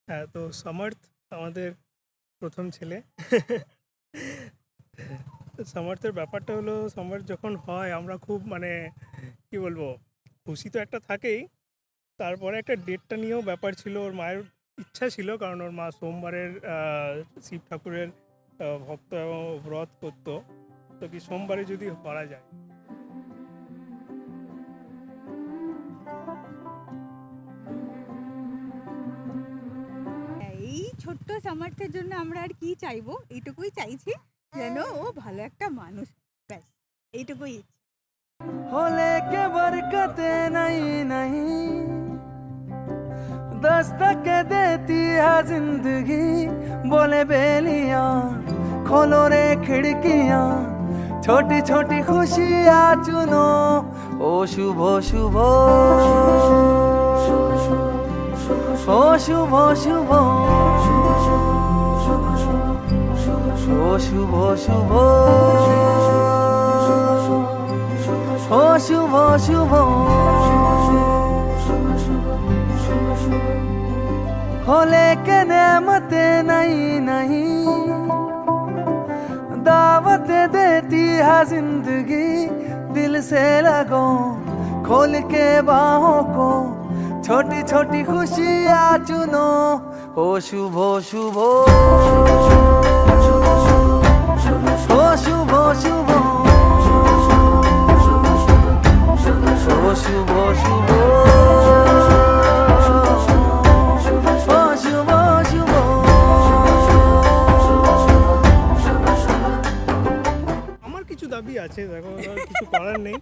হ্যাঁ, তো সমর্থ আমাদের ১ম ছেলে। সমর্থের ব্যাপারটা হলো সমর্থ যখন হয় আমরা খুব মানে কি বলবো, খুশি তো একটা থাকেই। তারপরে একটা ডেটটা নিয়েও ব্যাপার ছিল। ওর মায়ের ইচ্ছা ছিল, কারণ ওর মা সোমবারের শিব ঠাকুরের ভক্ত এবং ব্রত করতো। তো কি সোমবারে যদি করা যায়। এই ছোট্ট সামর্থ্যের জন্য আমরা আর কি চাইবো, এইটুকুই চাইছি যেন ও ভালো একটা মানুষ, ব্যাস এইটুকুই ইচ্ছা। होले के बरकते नहीं नहीं दस्तक देती है जिंदगी बोले बेलियां खोलो रे खिड़कियां छोटी छोटी खुशियां चुनो ओ शुभ शुभ ओ शुभ शुभ ओ शुभ शुभ ओ शुभ शुभ हो लेके नेमते नहीं नहीं दावत देती है जिंदगी दिल से लगो खोल के बाहों को छोटी छोटी खुशियाँ चुनो ओ शुभ शुभ ओ शुभ शुभ ओ शुभ शुभ ओ शुभ शुभ আমার কিছু দাবি আছে, দেখো আর কিছু করার নেই।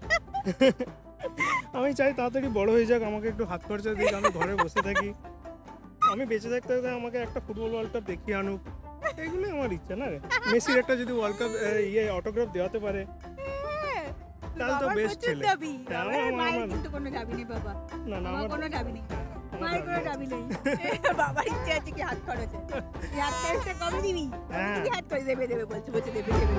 আমি চাই তাড়াতাড়ি বড় হয়ে যাক, আমাকে একটু হাত খরচা দিক, আমি ঘরে বসে থাকি। আমি বেঁচে থাকতে থাকতে আমাকে একটা ফুটবল ওয়ার্ল্ড কাপ দেখিয়ে আনুক, এগুলোই আমার ইচ্ছা না রে। মেসির একটা যদি ওয়ার্ল্ড কাপ অটোগ্রাফ দেওয়াতে পারে তাহলে তো বাবার বেস্ট প্রচুর ছেলে। দাবি, হ্যাঁ, বাবার মায়ের কিন্তু কোনো দাবি নেই বাবা, না না আমার আমার কোনো দাবি নেই, মায়ের কোনো দাবি নেই। বাবার ইচ্ছে আছে কি হাত খরচে, এই হাত খরচটা কবে দিবি, হ্যাঁ। হাত করে দেবে দেবে বলছে বলছে দেবে দেবে।